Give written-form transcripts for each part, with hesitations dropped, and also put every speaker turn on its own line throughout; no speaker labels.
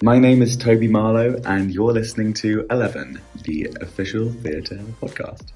My name is Toby Marlow, and you're listening to 11, the official theatre podcast.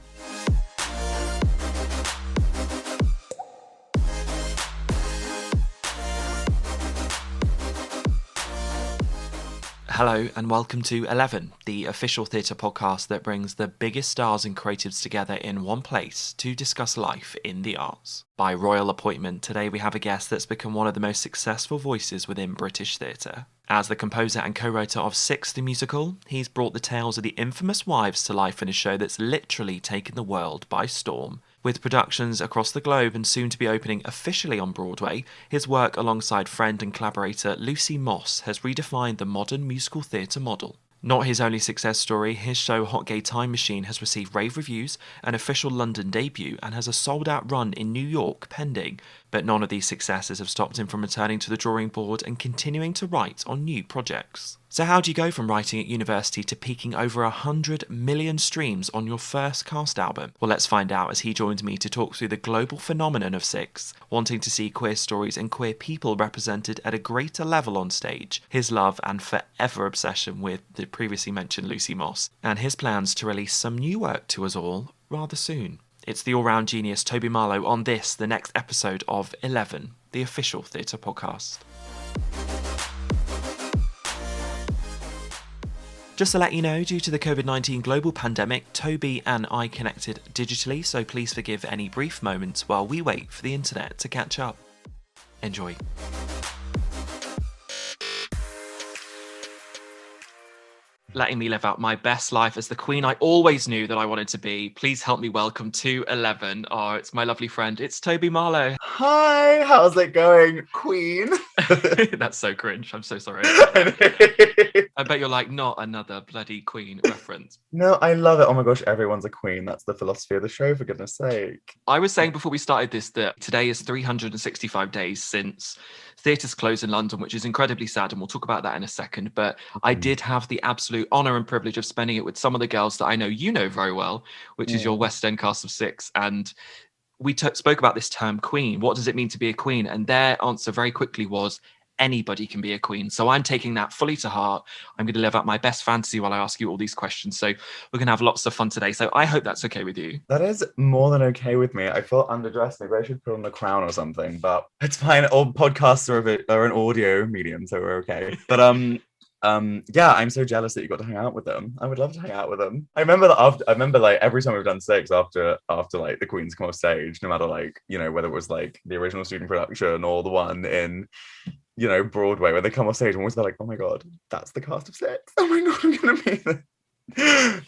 Hello and welcome to 11, the official theatre podcast that brings the biggest stars and creatives together in one place to discuss life in the arts. By royal appointment, today we have a guest that's become one of the most successful voices within British theatre. As the composer and co-writer of Six the Musical, he's brought the tales of the infamous wives to life in a show that's literally taken the world by storm. With productions across the globe and soon to be opening officially on Broadway, his work alongside friend and collaborator Lucy Moss has redefined the modern musical theatre model. Not his only success story, his show Hot Gay Time Machine has received rave reviews, an official London debut, and has a sold-out run in New York pending. But none of these successes have stopped him from returning to the drawing board and continuing to write on new projects. So how do you go from writing at university to peaking over 100 million streams on your first cast album? Well, let's find out as he joins me to talk through the global phenomenon of Six, wanting to see queer stories and queer people represented at a greater level on stage, his love and forever obsession with the previously mentioned Lucy Moss, and his plans to release some new work to us all rather soon. It's the all-round genius Toby Marlow on this, the next episode of 11, the official theatre podcast. Just to let you know, due to the COVID-19 global pandemic, Toby and I connected digitally, so please forgive any brief moments while we wait for the internet to catch up. Enjoy. Letting me live out my best life as the queen I always knew that I wanted to be. Please help me welcome to 11. Oh, it's my lovely friend. It's Toby Marlow.
Hi, how's it going, Queen?
That's so cringe. I'm so sorry. I bet you're like, not another bloody Queen reference.
No, I love it. Oh my gosh, everyone's a queen. That's the philosophy of the show, for goodness sake.
I was saying before we started this that today is 365 days since theatres closed in London, which is incredibly sad, and we'll talk about that in a second. But I did have the absolute honour and privilege of spending it with some of the girls that I know you know very well, which is your West End cast of Six. And we spoke about this term queen. What does it mean to be a queen? And their answer very quickly was, anybody can be a queen. So I'm taking that fully to heart. I'm going to live out my best fantasy while I ask you all these questions. So we're going to have lots of fun today. So I hope that's okay with you.
That is more than okay with me. I feel underdressed. Maybe I should put on a crown or something, but it's fine. All podcasts are an audio medium, so we're okay. But yeah, I'm so jealous that you got to hang out with them. I would love to hang out with them. I remember like every time we've done Six after like the Queens come off stage, no matter like, you know, whether it was like the original student production or the one in, you know, Broadway, where they come off stage and they're like, oh my god, that's the cast of Six. Oh my god, I'm gonna be there.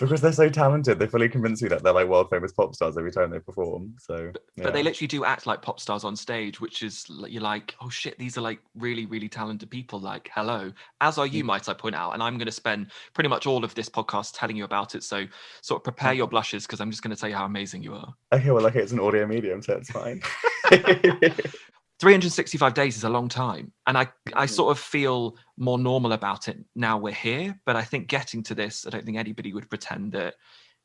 Because they're so talented, they fully convince you that they're like world famous pop stars every time they perform. So yeah.
But they literally do act like pop stars on stage, which is, you're like, oh shit, these are like really, really talented people. Like, hello, as are you, might I point out. And I'm going to spend pretty much all of this podcast telling you about it. So sort of prepare your blushes, because I'm just going to tell you how amazing you are.
Okay, well, it's an audio medium, so it's fine.
365 days is a long time. And I sort of feel more normal about it now we're here. But I think getting to this, I don't think anybody would pretend that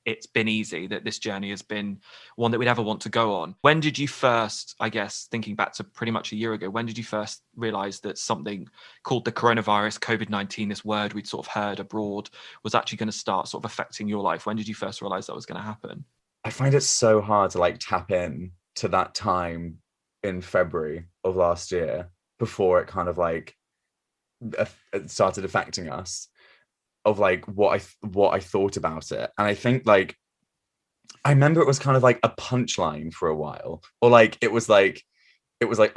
it's been easy, that this journey has been one that we'd ever want to go on. When did you first, I guess, thinking back to pretty much a year ago, when did you first realize that something called the coronavirus, COVID-19, this word we'd sort of heard abroad, was actually going to start sort of affecting your life? When did you first realize that was going to happen?
I find it so hard to like tap in to that time in February of last year, before it kind of like it started affecting us, of like what I thought about it. And I think like I remember it was kind of like a punchline for a while, or like it was like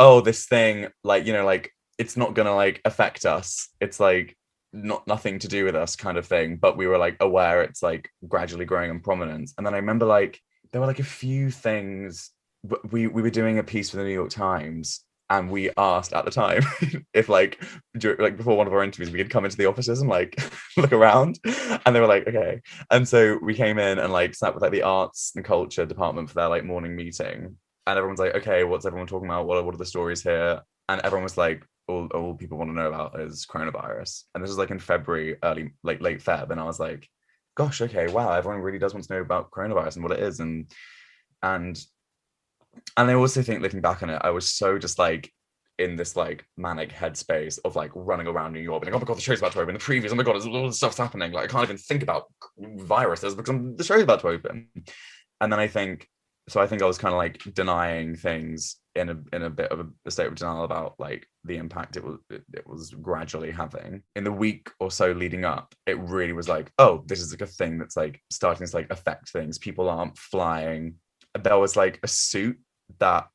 oh, this thing, like, you know, like it's not gonna like affect us, it's like nothing to do with us kind of thing, but we were like aware it's like gradually growing in prominence. And then I remember like there were like a few things. We were doing a piece for the New York Times, and we asked at the time if like before one of our interviews we could come into the offices and like look around, and they were like, okay. And so we came in and like sat with like the arts and culture department for their like morning meeting, and everyone's like, okay, what's everyone talking about, what are the stories here? And everyone was like, all people want to know about is coronavirus. And this was like in February, late Feb, and I was like, gosh, okay, wow, everyone really does want to know about coronavirus and what it is. And I also think, looking back on it, I was so just like in this like manic headspace of like running around New York, being like, oh my god, the show's about to open. The previews, oh my god, all this stuff's happening. Like I can't even think about viruses because the show's about to open. And then I think I was kind of like denying things in a bit of a state of denial about like the impact it was gradually having. In the week or so leading up, it really was like, oh, this is like a thing that's like starting to like affect things. People aren't flying. There was like a suit that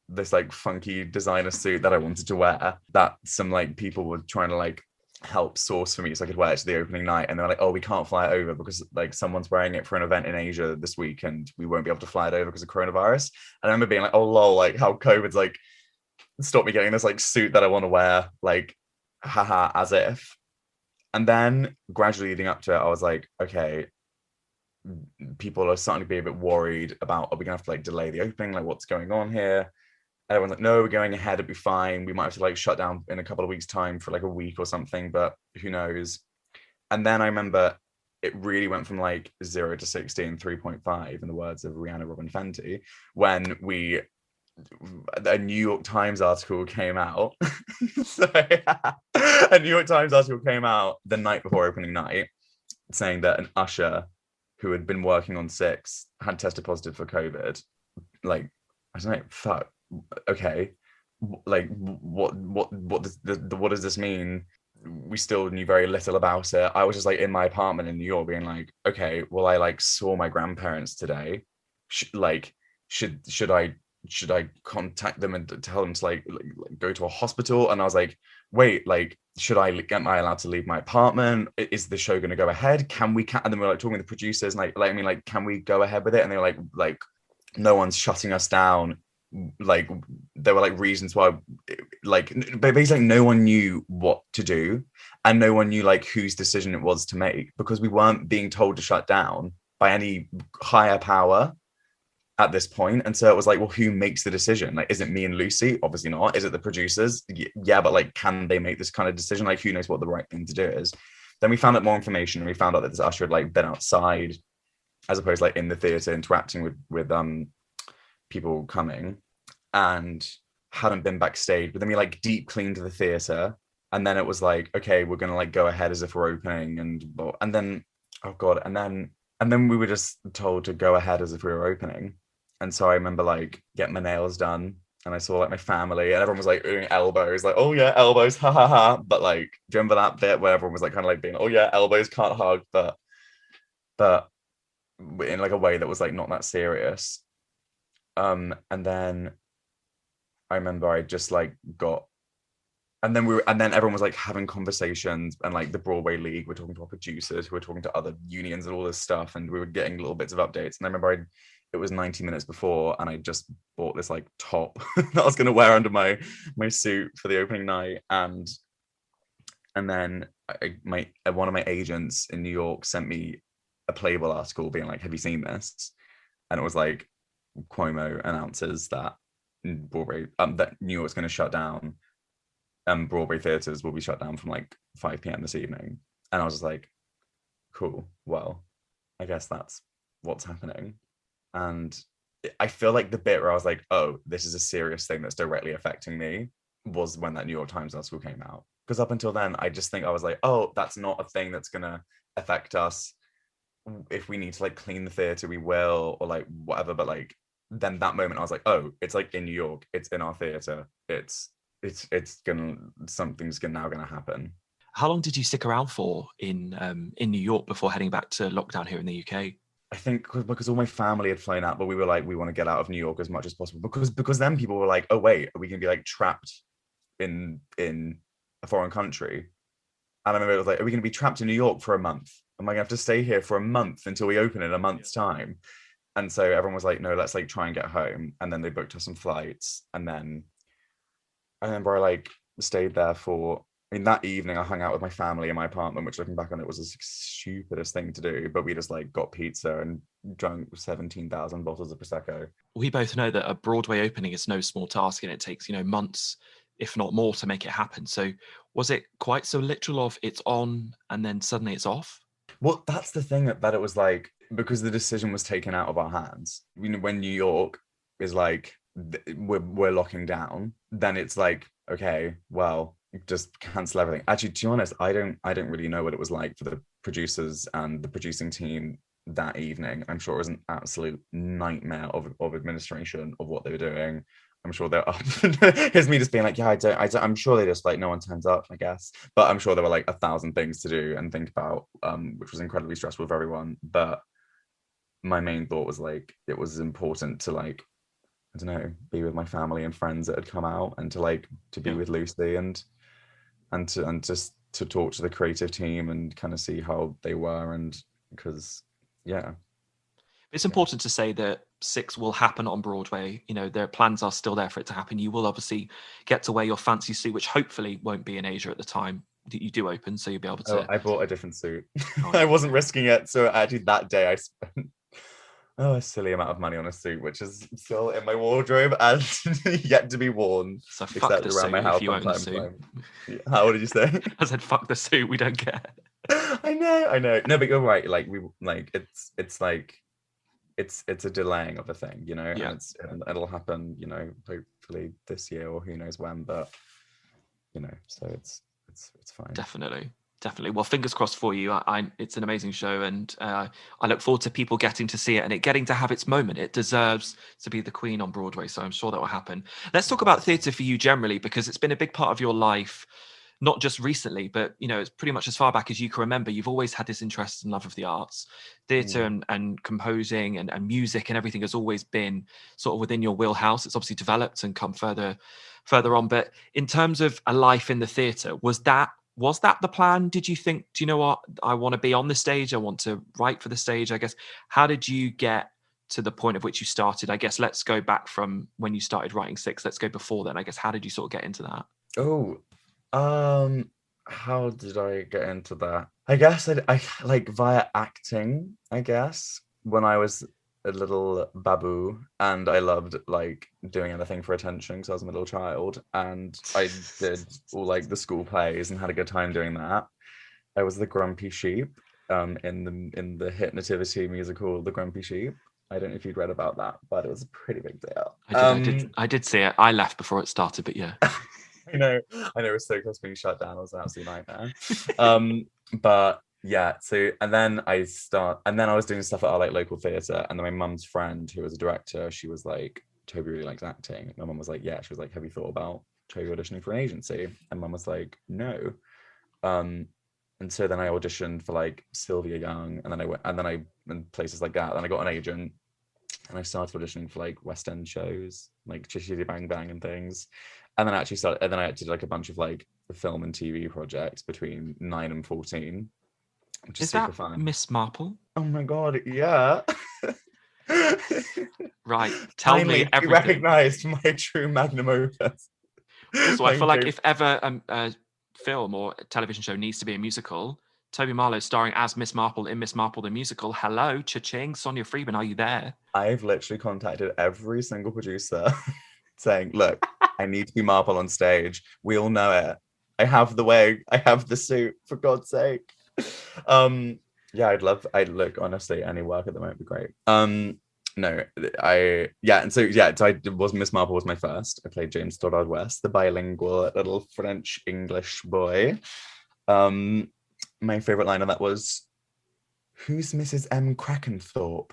this like funky designer suit that I wanted to wear that some like people were trying to like help source for me so I could wear it to the opening night, and they're like, oh, we can't fly it over because like someone's wearing it for an event in Asia this week and we won't be able to fly it over because of coronavirus. And I remember being like, oh lol, like how COVID's like stopped me getting this like suit that I want to wear, like haha, as if. And then gradually leading up to it, I was like, okay, people are starting to be a bit worried about, are we gonna have to like delay the opening, like what's going on here? Everyone's like, no, we're going ahead, it'll be fine. We might have to like shut down in a couple of weeks' time for like a week or something, but who knows? And then I remember it really went from like 0 to 60 in 3.5, in the words of Rihanna Robin Fenty, when a New York Times article came out. So, a New York Times article came out the night before opening night saying that an usher who had been working on 6 had tested positive for COVID. Like, I don't know, fuck. Okay, like what does this mean? We still knew very little about it. I was just like in my apartment in New York being like, okay, well, I like saw my grandparents today. Should I contact them and tell them to like go to a hospital? And I was like, wait, like, am I allowed to leave my apartment? Is the show going to go ahead? And then we're like talking to the producers and like I mean, like, can we go ahead with it? And they were like no one's shutting us down. Like there were like reasons why, like basically no one knew what to do and no one knew like whose decision it was to make, because we weren't being told to shut down by any higher power at this point. And so it was like, well, who makes the decision? Like, is it me and Lucy? Obviously not. Is it the producers? Yeah, but like, can they make this kind of decision? Like, who knows what the right thing to do is? Then we found out more information, and we found out that this usher had like been outside as opposed to like in the theater interacting with people coming, and hadn't been backstage. But then we like deep cleaned the theater, and then it was like, okay, we're gonna like go ahead as if we're opening, and then oh god, and then we were just told to go ahead as if we were opening. And so I remember like getting my nails done, and I saw like my family, and everyone was like doing elbows, like, oh yeah, elbows, ha ha ha. But like, do you remember that bit where everyone was like kind of like being, oh yeah, elbows, can't hug, but in like a way that was like not that serious. And then I remember I just like got, and then everyone was like having conversations, and like the Broadway League were talking to our producers who were talking to other unions and all this stuff, and we were getting little bits of updates. And I remember it was 90 minutes before, and I just bought this like top that I was going to wear under my suit for the opening night, and then one of my agents in New York sent me a Playboy article being like, have you seen this? And it was like, Cuomo announces that Broadway, that New York's going to shut down, Broadway theaters will be shut down from like 5 p.m. this evening. And I was just like, cool, well, I guess that's what's happening. And I feel like the bit where I was like, oh, this is a serious thing that's directly affecting me, was when that New York Times article came out. Because up until then, I just think I was like, oh, that's not a thing that's going to affect us. If we need to like clean the theater, we will, or like whatever. But like, then that moment I was like, oh, it's like in New York, it's in our theater, something's now gonna happen.
How long did you stick around for in New York before heading back to lockdown here in the UK?
I think because all my family had flown out, but we were like, we want to get out of New York as much as possible, because then people were like, oh wait, are we gonna be like trapped in a foreign country? And I remember it was like, are we gonna be trapped in New York for a month? Am I gonna have to stay here for a month until we open in a month's time? And so everyone was like, no, let's like try and get home. And then they booked us some flights. And then I remember I like stayed there that evening I hung out with my family in my apartment, which looking back on it was the stupidest thing to do. But we just like got pizza and drank 17,000 bottles of Prosecco.
We both know that a Broadway opening is no small task, and it takes, months, if not more, to make it happen. So was it quite so literal of it's on and then suddenly it's off?
Well, that's the thing, that it was like, because the decision was taken out of our hands. When New York is like we're locking down, then it's like, okay, well, just cancel everything. Actually, to be honest, I don't really know what it was like for the producers and the producing team that evening. I'm sure it was an absolute nightmare of administration of what they were doing. I'm sure they're up. Here's me just being like, yeah, I'm sure they just like no one turns up, I guess. But I'm sure there were like 1,000 things to do and think about, which was incredibly stressful for everyone. But my main thought was like, it was important to like, I don't know, be with my family and friends that had come out, and to be
Yeah.
with Lucy and just to talk to the creative team and kind of see how they were, and because yeah.
It's important to say that Six will happen on Broadway. You know, their plans are still there for it to happen. You will obviously get to wear your fancy suit, which hopefully won't be in Asia at the time that you do open, so you'll be able
Oh,
to.
I bought a different suit.
Oh,
I
yeah.
wasn't risking it, so actually that day I spent a silly amount of money on a suit, which is still in my wardrobe and yet to be worn,
So fuck
except
the
around my
suit if
house
you
from
own the
time to
suit.
time. Yeah. How did you say?
I said fuck the suit. We don't care.
I know. No, but you're right. Like we like it's like it's a delaying of a thing, you know,
Yeah.
and it'll happen, you know, hopefully this year or who knows when, but you know, so it's fine.
Definitely. Well, fingers crossed for you. It's an amazing show, and I look forward to people getting to see it and it getting to have its moment. It deserves to be the queen on Broadway, so I'm sure that will happen. Let's talk about theatre for you generally, because it's been a big part of your life, not just recently, but you know, it's pretty much as far back as you can remember. You've always had this interest and love of the arts. Theatre and composing and music and everything has always been sort of within your wheelhouse. It's obviously developed and come further on. But in terms of a life in the theatre, was that the plan? Did you think, do you know what? I want to be on the stage. I want to write for the stage, I guess. How did you get to the point of which you started? I guess let's go back from when you started writing Six. Let's go before then. I guess, how did you sort of get into that?
Oh, how did I get into that? I guess I like via acting, I guess, when I was a little babu, and I loved like doing anything for attention because I was a middle child, and I did all like the school plays and had a good time doing that. I was the grumpy sheep in the hit nativity musical The Grumpy Sheep. I don't know if you'd read about that, but it was a pretty big deal.
I did see it. I left before it started, but yeah.
I know, it was so close to being shut down. It was an absolute nightmare. But yeah, so and then I was doing stuff at our like local theatre, and then my mum's friend, who was a director, she was like, Toby really likes acting. My mum was like, yeah. She was like, have you thought about Toby auditioning for an agency? And mum was like, no. And so then I auditioned for like Sylvia Young, and then I went, and then I and places like that. Then I got an agent, and I started auditioning for like West End shows, like Chitty Bang Bang and things. And then I did like a bunch of like film and TV projects between 9 and 14, which is
Is
super
that
fun.
Miss Marple?
Oh my god, yeah.
Right. Tell
Finally
me
be
everything.
recognized for my true magnum opus.
Also, I feel
Thank
like
you.
if ever a film or a television show needs to be a musical, Toby Marlow starring as Miss Marple in Miss Marple the musical. Hello, cha-ching, Sonia Freeman, are you there?
I've literally contacted every single producer saying, look, I need to be Marple on stage. We all know it. I have the wig. I have the suit, for God's sake. Yeah, I'd look, honestly, any work at the moment would be great. No, so I was Miss Marple was my first. I played James Stoddard West, the bilingual little French English boy. My favorite line of that was, "Who's Mrs. M. Crackenthorpe?"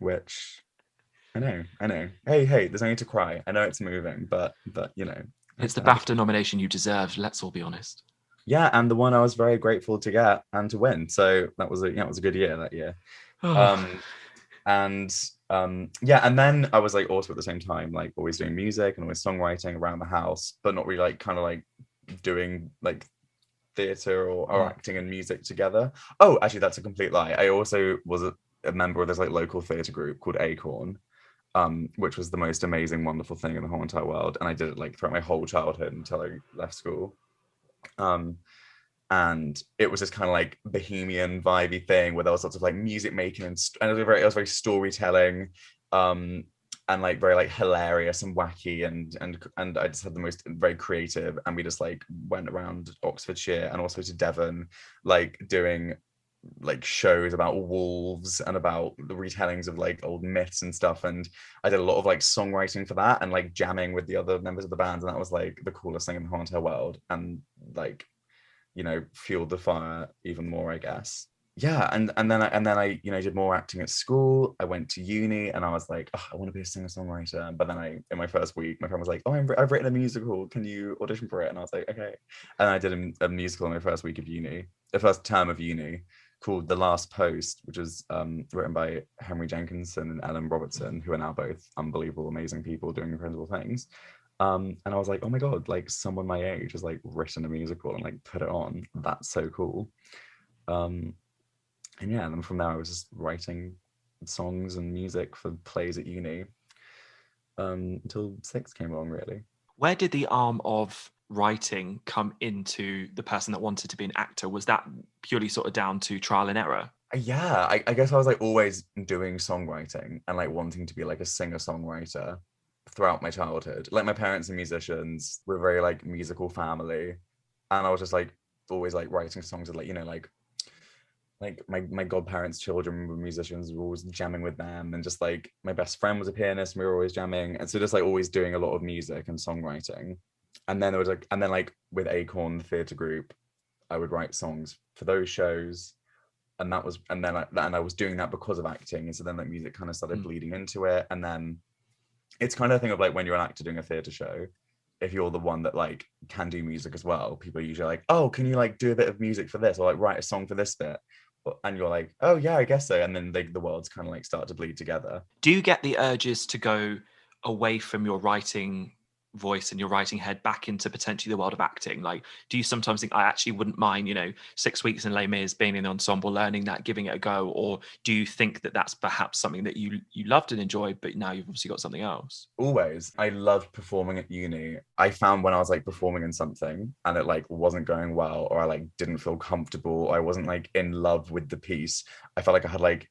Which I know. Hey, there's no need to cry. I know it's moving, but you know,
It's the
I have
BAFTA nomination you deserved, let's all be honest.
yeah, and the one I was very grateful to get and to win. So that was it was a good year that year. Um, and yeah, and then I was like also at the same time like always doing music and always songwriting around the house, but not really like kind of like doing like theater or acting and music together. Oh, actually, that's a complete lie. I also was a member of this like local theater group called Acorn, which was the most amazing, wonderful thing in the whole entire world. And I did it like throughout my whole childhood until I left school. And it was this kind of like bohemian vibey thing where there was lots of like music making and it was very storytelling, and like very like hilarious and wacky and I just had the most very creative, and we just like went around Oxfordshire and also to Devon, like doing like shows about wolves and about the retellings of like old myths and stuff, and I did a lot of like songwriting for that and like jamming with the other members of the band, and that was like the coolest thing in the whole entire world, and like, you know, fueled the fire even more, I guess. Yeah, and then I did more acting at school. I went to uni, and I was like, oh, I want to be a singer songwriter. But then in my first week, my friend was like, oh, I've written a musical. Can you audition for it? And I was like, okay. And I did a musical in my first week of uni, the first term of uni, called The Last Post, which was written by Henry Jenkinson and Ellen Robertson, who are now both unbelievable, amazing people doing incredible things. And I was like, oh my god, like someone my age has like written a musical and like put it on. That's so cool. Um, and yeah, and then from there I was just writing songs and music for plays at uni until six came along, really.
Where did the arm of writing come into the person that wanted to be an actor? Was that purely sort of down to trial and error?
Yeah, I guess I was like always doing songwriting and like wanting to be like a singer-songwriter throughout my childhood. Like my parents are musicians, we're a very like musical family. And I was just like always like writing songs of like, you know, like my godparents' children were musicians, we were always jamming with them, and just like my best friend was a pianist and we were always jamming, and so just like always doing a lot of music and songwriting. And then there was like, and then like with Acorn the theatre group, I would write songs for those shows, and that was, and then I was doing that because of acting, and so then like music kind of started bleeding into it. And then it's kind of a thing of like when you're an actor doing a theatre show, if you're the one that like can do music as well, people are usually like, oh, can you like do a bit of music for this, or like write a song for this bit, and you're like, oh yeah, I guess so. And then the worlds kind of like start to bleed together.
Do you get the urges to go away from your writing voice and your writing head back into potentially the world of acting? Like, do you sometimes think I actually wouldn't mind, 6 weeks in Les Mis, being in the ensemble, learning that, giving it a go? Or do you think that that's perhaps something that you loved and enjoyed, but now you've obviously got something else?
Always, I loved performing at uni. I found when I was like performing in something and it like wasn't going well, or I like didn't feel comfortable, or I wasn't like in love with the piece, I felt like I had like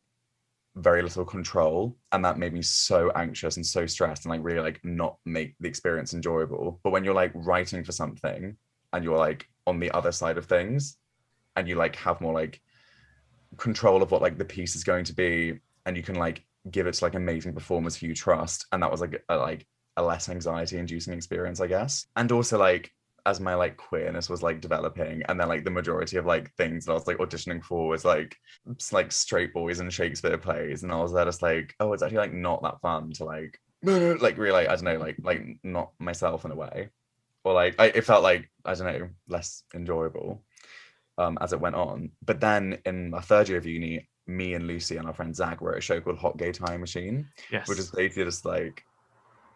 very little control, and that made me so anxious and so stressed, and like really like not make the experience enjoyable. But when you're like writing for something and you're like on the other side of things, and you like have more like control of what like the piece is going to be, and you can like give it to like amazing performers who you trust, and that was like a less anxiety inducing experience, I guess. And also like as my like queerness was like developing, and then like the majority of like things that I was like auditioning for was like straight boys and Shakespeare plays, and I was there just like, oh, it's actually like not that fun to like like really like, I don't know, like not myself in a way, or like it felt like, I don't know, less enjoyable as it went on. But then in my third year of uni, me and Lucy and our friend Zach were at a show called Hot Gay Time Machine, which is
Yes.
basically just like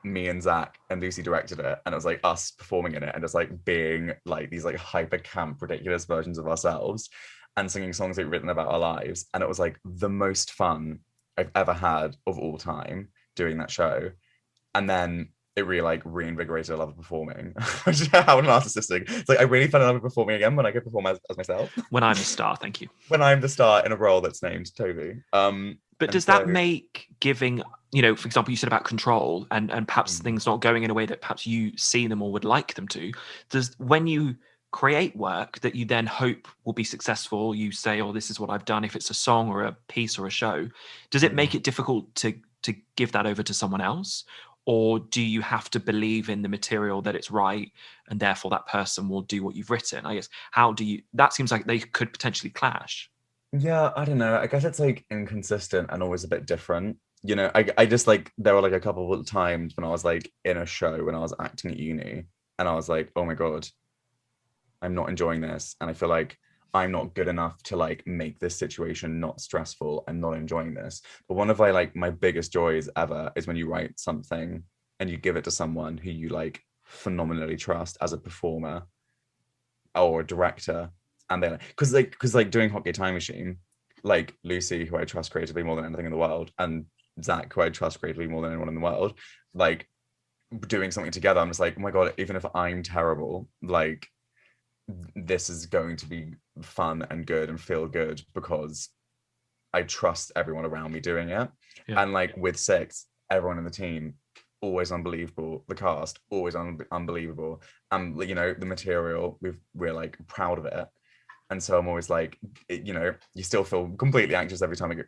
me and Zach, and Lucy directed it, and it was like us performing in it and just like being like these like hyper camp ridiculous versions of ourselves and singing songs we've written about our lives. And it was like the most fun I've ever had of all time doing that show. And then it really like reinvigorated a love of performing. How narcissistic. It's like I really fell in love with performing again when I could perform as myself.
When I'm the star, thank you.
When I'm the star in a role that's named Toby.
But does that make giving, for example, you said about control and perhaps things not going in a way that perhaps you see them or would like them to, does, when you create work that you then hope will be successful, you say, oh, this is what I've done, if it's a song or a piece or a show, does it make it difficult to give that over to someone else? Or do you have to believe in the material that it's right, and therefore that person will do what you've written? I guess, how do you, that seems like they could potentially clash.
Yeah, I don't know. I guess it's like inconsistent and always a bit different. I just like, there were like a couple of times when I was like in a show when I was acting at uni, and I was like, oh my God, I'm not enjoying this. And I feel like I'm not good enough to like make this situation not stressful and not enjoying this. But one of my biggest joys ever is when you write something and you give it to someone who you like phenomenally trust as a performer or a director, and they're because doing Hot Gay Time Machine, like Lucy, who I trust creatively more than anything in the world, and Zach, who I trust creatively more than anyone in the world, like doing something together, I'm just like, oh my God, even if I'm terrible, like this is going to be fun and good and feel good because I trust everyone around me doing it.
Yeah.
And like with Six, everyone in the team always unbelievable, the cast always unbelievable, and the material, we're like proud of it. And so I'm always like, you know, you still feel completely anxious every time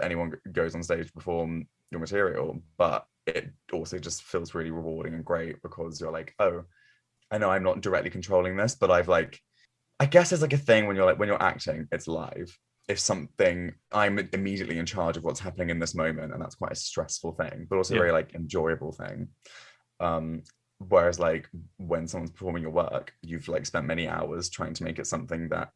anyone goes on stage to perform your material, but it also just feels really rewarding and great because you're like, oh, I know I'm not directly controlling this, but I've like, I guess there's like a thing when you're acting, it's live. If something, I'm immediately in charge of what's happening in this moment, and that's quite a stressful thing, but also a very like enjoyable thing. Whereas like when someone's performing your work, you've like spent many hours trying to make it something that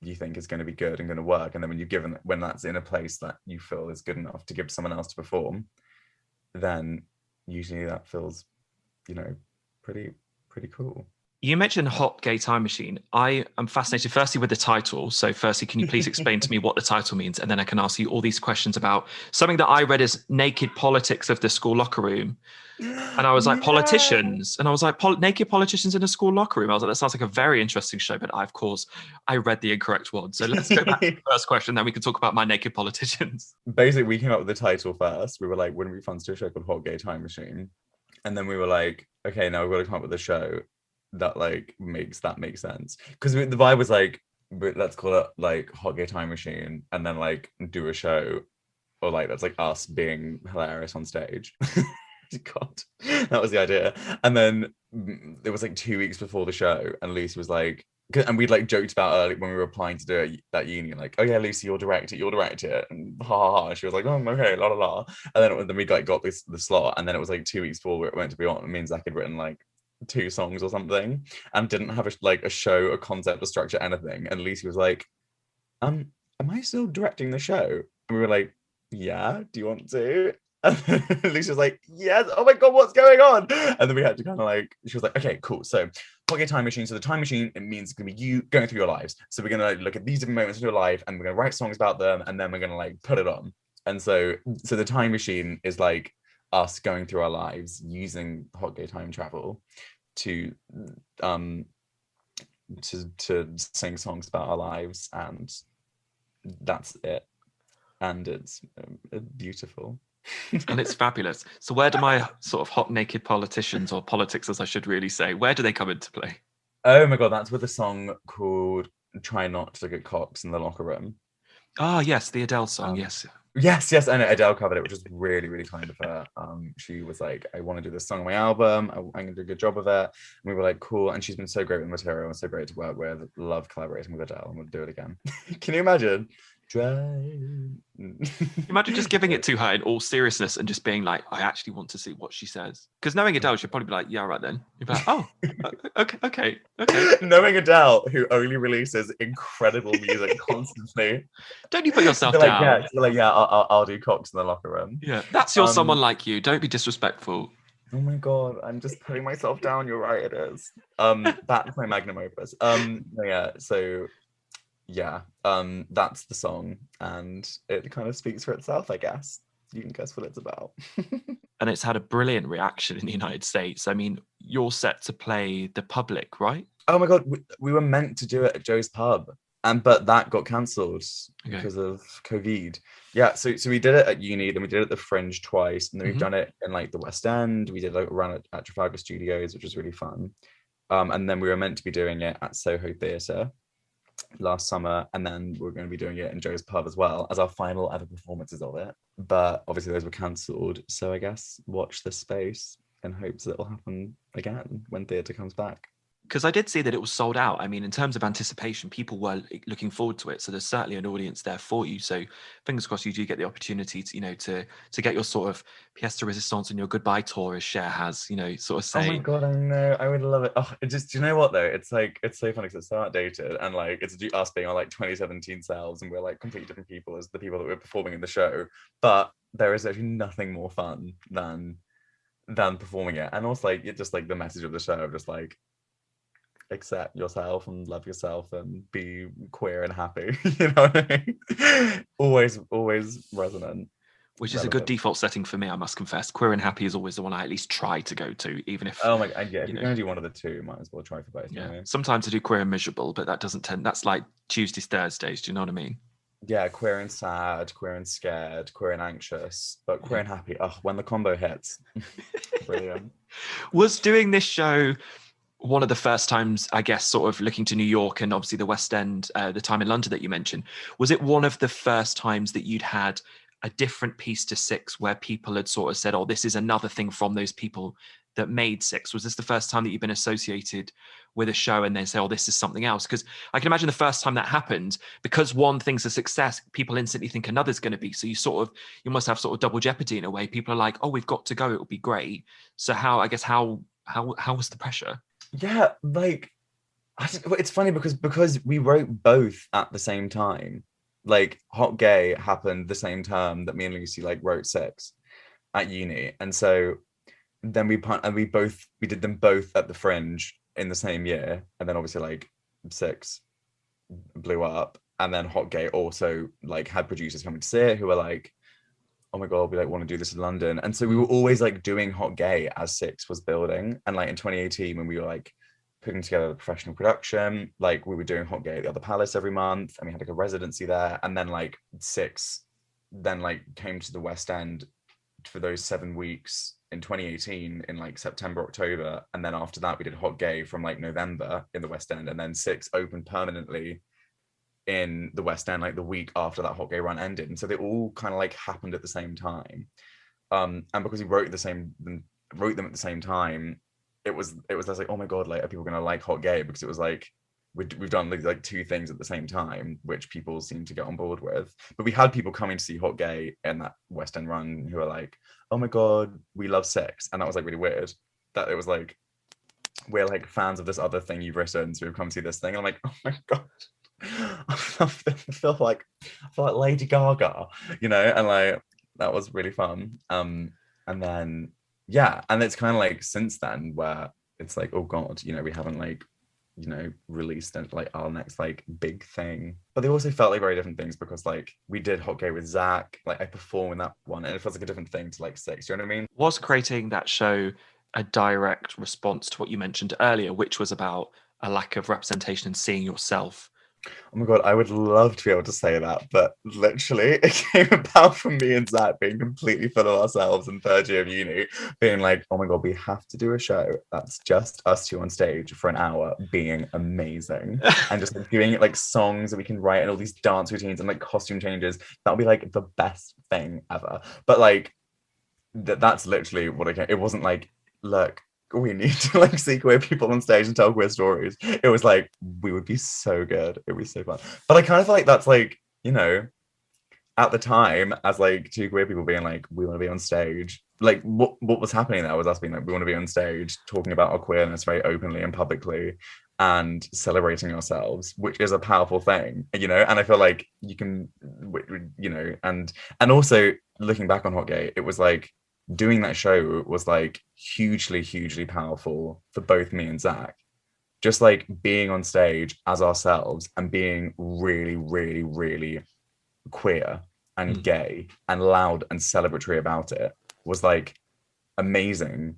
you think is going to be good and going to work, and then when that's in a place that you feel is good enough to give to someone else to perform, then usually that feels, you know, pretty cool.
You mentioned Hot Gay Time Machine. I am fascinated firstly with the title. So firstly, can you please explain to me what the title means? And then I can ask you all these questions about something that I read as naked politics of the school locker room. And I was like, politicians. And I was like, naked politicians in a school locker room. I was like, that sounds like a very interesting show. But of course, I read the incorrect one. So let's go back to the first question. Then we can talk about my naked politicians.
Basically, we came up with the title first. We were like, wouldn't it be fun to do a show called Hot Gay Time Machine? And then we were like, okay, now we've got to come up with a show that like makes sense. Because the vibe was like, let's call it like Hot Gay Time Machine and then like do a show, or like that's like us being hilarious on stage. God, that was the idea. And then it was like 2 weeks before the show, and Lucy was like, and we'd like joked about early when we were applying to do it that uni, like, oh yeah, Lucy, you'll direct it, and ha ha ha. She was like, oh okay, la la la. And then we like got the slot, and then it was like 2 weeks before it went to be on. It means Zach had written like 2 songs or something, and didn't have a show, a concept, a structure, anything. And Lucy was like, am I still directing the show? And we were like, yeah, do you want to? And Lucy was like, yes, oh my god, what's going on? And then we had to kind of like, she was like, okay, cool. So Hot Gay Time Machine. So the time machine, it means it's gonna be you going through your lives. So we're gonna like, look at these different moments in your life, and we're gonna write songs about them, and then we're gonna like put it on. And so the time machine is like us going through our lives using hot gay time travel to sing songs about our lives, and that's it. And it's beautiful.
And it's fabulous. So where do my sort of hot naked politicians, or politics as I should really say, where do they come into play?
Oh my god, that's with a song called Try Not to Get Cocks in the Locker Room.
Ah, yes, the Adele song, yes.
Yes, I know Adele covered it, which was really, really kind of her. She was like, I want to do this song on my album. I'm going to do a good job of it. And we were like, cool. And she's been so great with the material and so great to work with. Love collaborating with Adele, and we'll do it again. Can you imagine?
Imagine just giving it to her in all seriousness and just being like, I actually want to see what she says. Because knowing Adele, she'd probably be like, yeah, right then. You'd be like, oh, okay.
Knowing Adele, who only releases incredible music constantly.
Don't you put yourself down.
Yeah, I'll do Cocks in the Locker Room.
Yeah, that's your someone like you. Don't be disrespectful.
Oh my god, I'm just putting myself down. You're right, it is. That's my magnum opus. That's the song, and it kind of speaks for itself, I guess. You can guess what it's about.
And it's had a brilliant reaction in the United States. I mean, you're set to play the Public, right?
Oh my god, we were meant to do it at Joe's Pub, but that got cancelled because of COVID. Yeah, so we did it at uni, then we did it at the Fringe twice, and then we've done it in like the West End. We did like a run at Trafalgar Studios, which was really fun. And then we were meant to be doing it at Soho Theatre last summer, and then we're going to be doing it in Joe's Pub as well as our final ever performances of it. But obviously those were cancelled, so I guess watch this space in hopes that it will happen again when theatre comes back.
Because I did see that it was sold out. I mean, in terms of anticipation, people were looking forward to it. So there's certainly an audience there for you. So fingers crossed you do get the opportunity to get your sort of Fiesta Resistance and your goodbye tour, as Cher has, sort of say.
Oh my god, I know, I would love it. Oh, do you know what though? It's like, it's so funny because it's so outdated, and like it's us being our like 2017 selves, and we're like completely different people as the people that were performing in the show. But there is actually nothing more fun than performing it, and also like it's just like the message of the show of just like, accept yourself and love yourself and be queer and happy. You know what I mean? Always resonant.
Which is a good default setting for me, I must confess. Queer and happy is always the one I at least try to go to, even if...
Oh my god, yeah, if you're going to do one of the two, might as well try for both.
Yeah. Sometimes I do queer and miserable, but that doesn't tend... That's like Tuesdays, Thursdays, do you know what I mean?
Yeah, queer and sad, queer and scared, queer and anxious, but queer and happy. Oh, when the combo hits. Brilliant.
Was doing this show... one of the first times, I guess, sort of looking to New York and obviously the West End, the time in London that you mentioned, was it one of the first times that you'd had a different piece to Six where people had sort of said, oh, this is another thing from those people that made Six? Was this the first time that you've been associated with a show and then say, oh, this is something else? Because I can imagine the first time that happened, because one thing's a success, people instantly think another's going to be. So you must have sort of double jeopardy in a way. People are like, oh, we've got to go. It will be great. So how was the pressure?
Yeah, like it's funny because we wrote both at the same time. Like Hot Gay happened the same term that me and Lucy like wrote Six at uni, and so then we did them both at the Fringe in the same year, and then obviously like Six blew up, and then Hot Gay also like had producers coming to see it who were like, oh my god, we like want to do this in London. And so we were always like doing Hot Gay as Six was building. And like in 2018, when we were like putting together the professional production, like we were doing Hot Gay at the Other Palace every month, and we had like a residency there. And then like Six then like came to the West End for those 7 weeks in 2018 in like September, October. And then after that, we did Hot Gay from like November in the West End. And then Six opened permanently in the West End like the week after that Hot Gay run ended, and so they all kind of like happened at the same time. And because we wrote them at the same time, it was less like, oh my god, like are people gonna like Hot Gay, because it was like we've done like two things at the same time, which people seem to get on board with. But we had people coming to see Hot Gay in that West End run who are like, oh my god, we love Six, and that was like really weird. That it was like, we're like fans of this other thing you've written, so we've come see this thing. And I'm like, oh my god, I feel like Lady Gaga, and like that was really fun. And then yeah, and it's kind of like since then where it's like, oh god, we haven't like released like our next like big thing. But they also felt like very different things, because like we did Hot Gay with Zach, like I performed in that one, and it feels like a different thing to like Six. You know what I mean?
Was creating that show a direct response to what you mentioned earlier, which was about a lack of representation and seeing yourself?
Oh my god, I would love to be able to say that, but literally it came about from me and Zach being completely full of ourselves in third year of uni, being like, oh my god, we have to do a show that's just us two on stage for an hour being amazing. And just like doing like songs that we can write and all these dance routines and like costume changes. That'll be like the best thing ever. But like that's literally what it wasn't like, look, we need to like see queer people on stage and tell queer stories. It was like, we would be so good. It would be so fun. But I kind of feel like that's like, at the time, as like two queer people being like, we want to be on stage. Like what was happening there was us being like, we want to be on stage talking about our queerness very openly and publicly and celebrating ourselves, which is a powerful thing, and I feel like you can, and also looking back on Hot Gay, it was like, doing that show was like hugely, hugely powerful for both me and Zach. Just like being on stage as ourselves and being really, really, really queer and gay and loud and celebratory about it was like amazing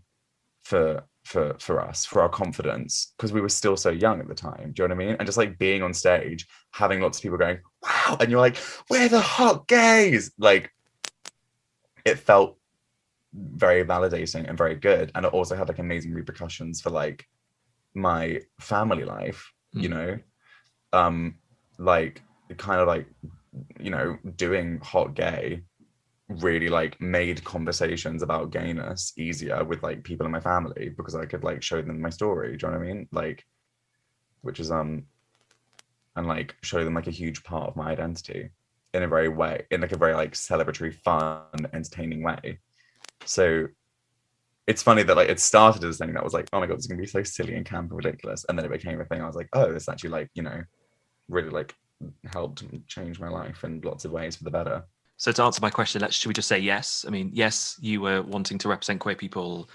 for us, for our confidence, because we were still so young at the time. Do you know what I mean? And just like being on stage, having lots of people going, wow, and you're like, we're the Hot Gays. Like it felt very validating and very good, and it also had like amazing repercussions for like my family life, like kind of like doing Hot Gay really like made conversations about gayness easier with like people in my family, because I could like show them my story. Do you know what I mean? Like, which is and like show them like a huge part of my identity in a very way, in like a very like celebratory, fun, entertaining way. So it's funny that like it started as a thing that was like, oh my god, this is gonna be so silly and camp and ridiculous, and then it became a thing. I was like, oh, this actually like really like helped change my life in lots of ways for the better.
So to answer my question, should we just say yes? I mean, yes, you were wanting to represent queer people,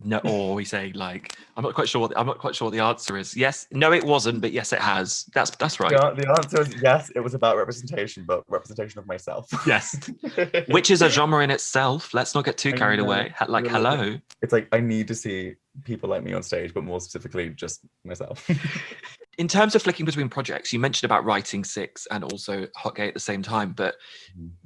no, or we say like, I'm not quite sure what the answer is. Yes, no, it wasn't, but yes, it has. That's right.
Yeah, the answer is yes. It was about representation, but representation of myself.
Yes, which is a genre in itself. Let's not get too carried away. Like, hello.
It's like I need to see people like me on stage, but more specifically, just myself.
In terms of flicking between projects, you mentioned about writing Six and also Hot Gay at the same time, but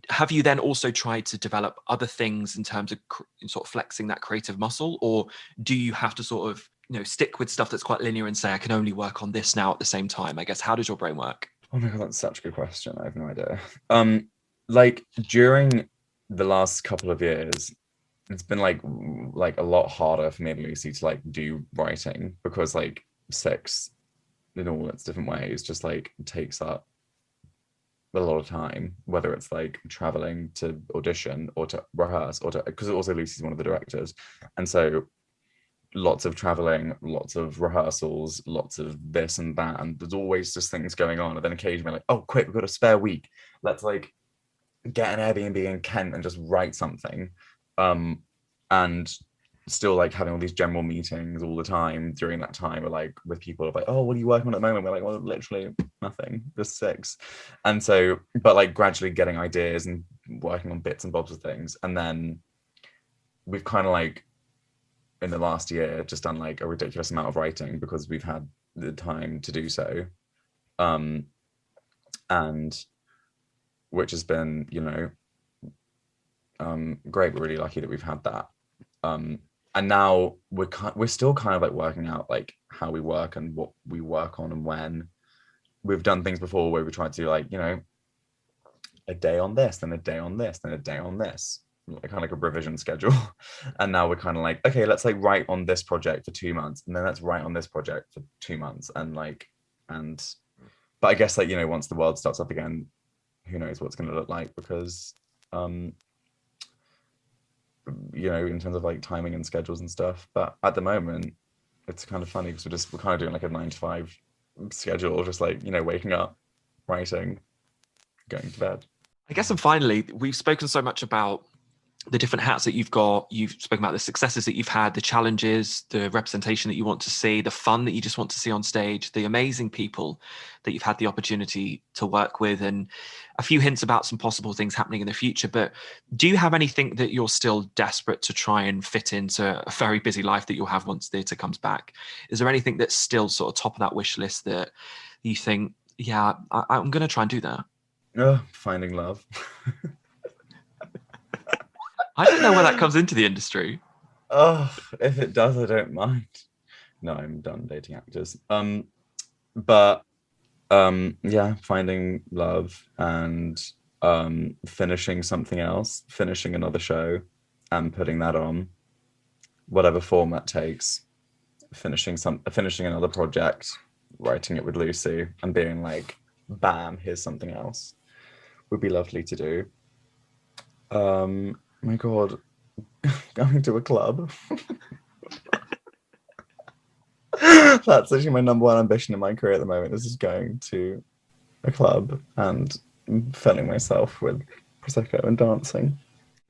have you then also tried to develop other things in terms of sort of flexing that creative muscle, or do you have to sort of stick with stuff that's quite linear and say, I can only work on this now at the same time? I guess, how does your brain work?
Oh my God, that's such a good question. I have no idea. Like during the last couple of years, it's been like a lot harder for me and Lucy to like do writing because like six in all its different ways just like takes up a lot of time, whether it's like traveling to audition or to rehearse or to, because also Lucy's one of the directors, and so lots of traveling, lots of rehearsals, lots of this and that, and there's always just things going on. And then occasionally like, oh quick, we've got a spare week, let's like get an Airbnb in Kent and just write something. And still like having all these general meetings all the time during that time, or like with people of like, oh, what are you working on at the moment? We're like, well, literally nothing, just six. And so, but like gradually getting ideas and working on bits and bobs of things. And then we've kind of like in the last year just done like a ridiculous amount of writing because we've had the time to do so. And which has been, great. We're really lucky that we've had that. And now we're still kind of like working out like how we work and what we work on and when. We've done things before where we tried to like, a day on this, then a day on this, then a day on this, kind of like a revision schedule. And now we're kind of like, okay, let's like write on this project for 2 months, and then let's write on this project for 2 months, but I guess like, once the world starts up again, who knows what's going to look like, because in terms of like timing and schedules and stuff. But at the moment it's kind of funny because we're kind of doing like a 9 to 5 schedule, just like, waking up, writing, going to bed.
I guess, and finally, we've spoken so much about the different hats that you've got. You've spoken about the successes that you've had, the challenges, the representation that you want to see, the fun that you just want to see on stage, the amazing people that you've had the opportunity to work with, and a few hints about some possible things happening in the future. But do you have anything that you're still desperate to try and fit into a very busy life that you'll have once theatre comes back? Is there anything that's still sort of top of that wish list that you think, yeah, I'm going to try and do that?
Finding love.
I don't know where that comes into the industry.
Oh, if it does, I don't mind. No, I'm done dating actors. But yeah, finding love and finishing something else, finishing another show and putting that on, whatever form that takes. Finishing another project, writing it with Lucy, and being like, bam, here's something else. Would be lovely to do. My God, going to a club. That's actually my number one ambition in my career at the moment, is just going to a club and filling myself with Prosecco and dancing.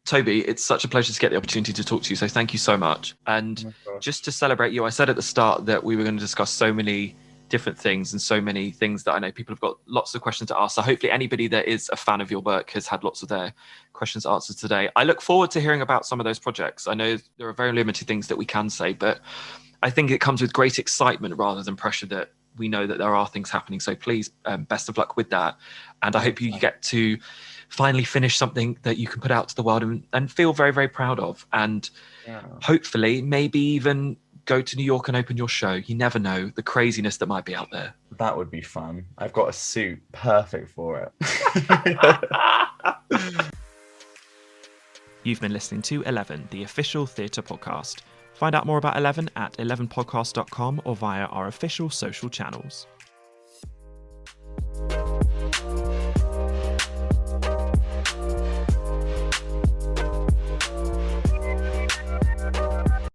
Toby, it's such a pleasure to get the opportunity to talk to you. So thank you so much. And just to celebrate you, I said at the start that we were going to discuss so many different things and so many things that I know people have got lots of questions to ask. So hopefully anybody that is a fan of your work has had lots of their questions answered today. I look forward to hearing about some of those projects. I know there are very limited things that we can say, but I think it comes with great excitement rather than pressure that we know that there are things happening. So please, best of luck with that. And I hope you get to finally finish something that you can put out to the world and feel very, very proud of. And hopefully maybe even go to New York and open your show. You never know the craziness that might be out there.
That would be fun. I've got a suit perfect for
it. You've been listening to 11, the official theatre podcast. Find out more about 11 at 11podcast.com or via our official social channels.